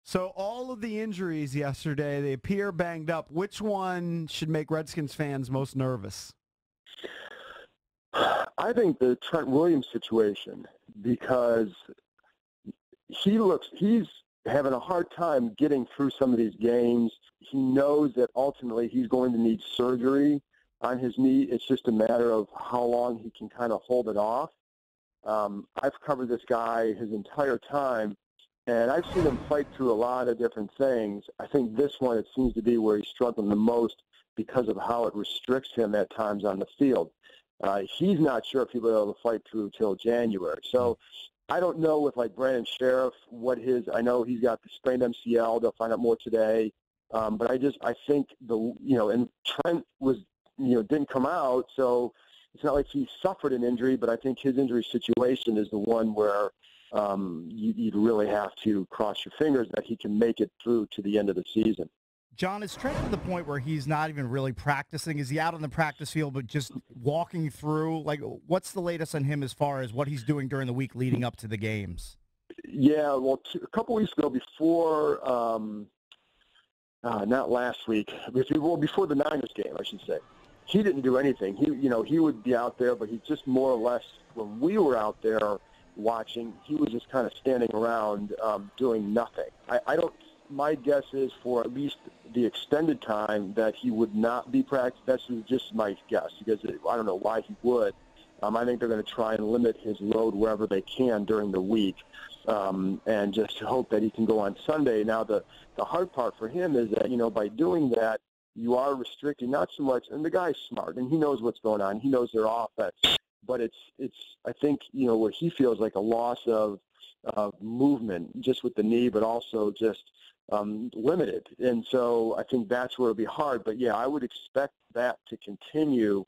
So all of the injuries yesterday, they appear banged up. Which one should make Redskins fans most nervous? I think the Trent Williams situation, because he's having a hard time getting through some of these games. He knows that ultimately he's going to need surgery on his knee. It's just a matter of how long he can kind of hold it off. I've covered this guy his entire time, and I've seen him fight through a lot of different things. I think this one, it seems to be where he's struggling the most because of how it restricts him at times on the field. He's not sure if he'll be able to fight through till January. So I don't know with like Brandon Sheriff I know he's got the sprained MCL. They'll find out more today. But I think and Trent didn't come out, so it's not like he suffered an injury, but I think his injury situation is the one where you'd really have to cross your fingers that he can make it through to the end of the season. John, is Trent to the point where he's not even really practicing? Is he out on the practice field but just walking through? Like, what's the latest on him as far as what he's doing during the week leading up to the games? Yeah, well, a couple weeks ago before, not last week, before the Niners game, I should say, he didn't do anything. He would be out there, but he just more or less, when we were out there watching, he was just kind of standing around doing nothing. My guess is for at least the extended time that he would not be practiced. That's just my guess, because I don't know why he would. I think they're going to try and limit his load wherever they can during the week, and just hope that he can go on Sunday. Now, the hard part for him is that, by doing that, you are restricting not so much, and the guy's smart, and he knows what's going on. He knows their offense. But it's I think, where he feels like a loss of movement just with the knee, but also just limited. And so I think that's where it'll be hard. But, yeah, I would expect that to continue,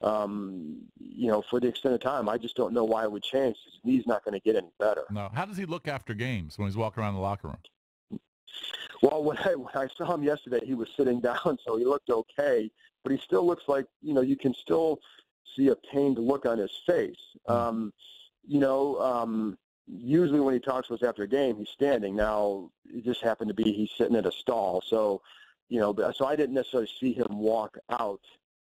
for the extended time. I just don't know why it would change. His knee's not going to get any better. No. How does he look after games when he's walking around the locker room? Well, when I saw him yesterday, he was sitting down, so he looked okay. But he still looks like, you can still see a pained look on his face. Usually when he talks to us after a game, he's standing. Now, it just happened to be he's sitting at a stall. So, so I didn't necessarily see him walk out.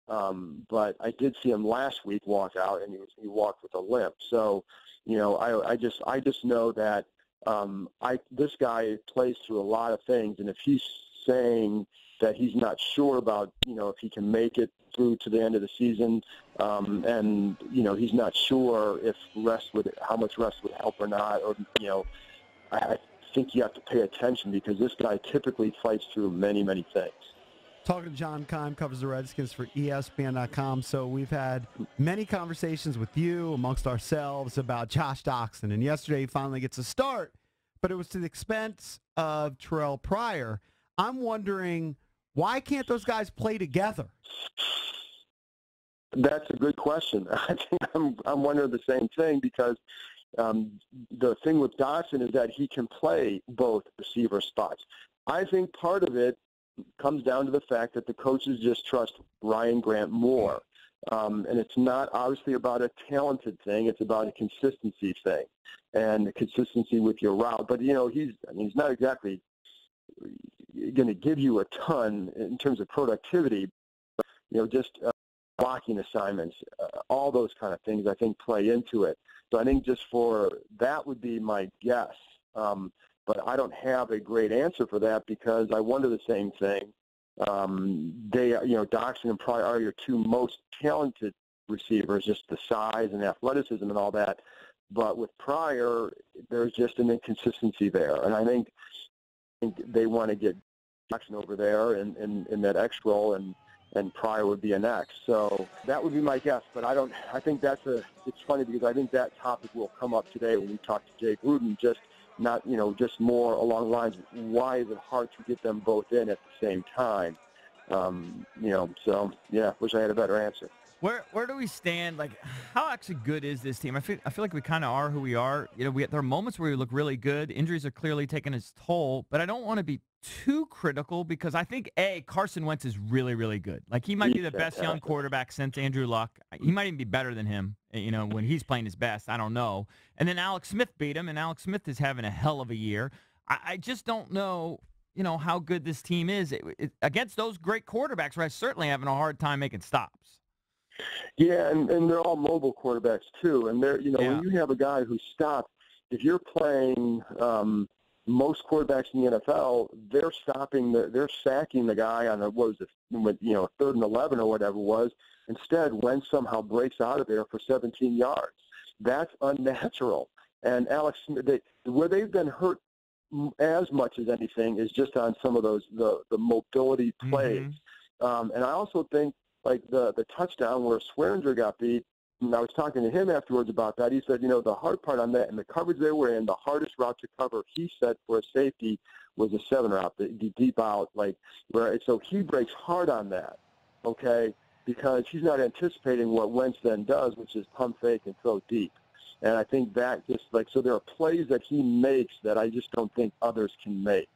But I did see him last week walk out, and he walked with a limp. So, I just know that this guy plays through a lot of things, and if he's saying that he's not sure about, if he can make it through to the end of the season, and he's not sure if how much rest would help or not, or I think you have to pay attention, because this guy typically fights through many, many things. Talking to John Keim, covers the Redskins for ESPN.com. So we've had many conversations with you amongst ourselves about Josh Doxson, and yesterday he finally gets a start, but it was to the expense of Terrell Pryor. I'm wondering, why can't those guys play together? That's a good question. I think I'm wondering the same thing, because the thing with Doxson is that he can play both receiver spots. I think part of it comes down to the fact that the coaches just trust Ryan Grant more. And it's not obviously about a talented thing. It's about a consistency thing, and the consistency with your route. But, he's not exactly going to give you a ton in terms of productivity, just blocking assignments, all those kind of things I think play into it. So I think just for that would be my guess. But I don't have a great answer for that, because I wonder the same thing. Doxson and Pryor are your two most talented receivers, just the size and athleticism and all that. But with Pryor, there's just an inconsistency there. And I think they want to get Doxson over there in that X role, and Pryor would be an X. So that would be my guess. But I think it's funny, because I think that topic will come up today when we talk to Jay Gruden, just more along the lines of why is it hard to get them both in at the same time? So, yeah, wish I had a better answer. Where do we stand? Like, how actually good is this team? I feel like we kind of are who we are. There are moments where we look really good. Injuries are clearly taking its toll, but I don't want to be too critical, because I think, Carson Wentz is really, really good. Like, he might be the best young quarterback since Andrew Luck. He might even be better than him, when he's playing his best. I don't know. And then Alex Smith beat him, and Alex Smith is having a hell of a year. I just don't know, how good this team is. Against those great quarterbacks, we're certainly having a hard time making stops. Yeah, and they're all mobile quarterbacks too. And they're, when you have a guy who stops, if you're playing most quarterbacks in the NFL, they're sacking the guy on third and 11 or whatever it was. Instead, Wentz somehow breaks out of there for 17 yards. That's unnatural. And Alex, where they've been hurt as much as anything is just on some of those the mobility plays. And I also think like the touchdown where Swearinger got beat. And I was talking to him afterwards about that. He said, the hard part on that and the coverage they were in, the hardest route to cover, he said, for a safety was a 7 route, the deep out, so he breaks hard on that, okay, because he's not anticipating what Wentz then does, which is pump fake and throw deep. And I think that so there are plays that he makes that I just don't think others can make.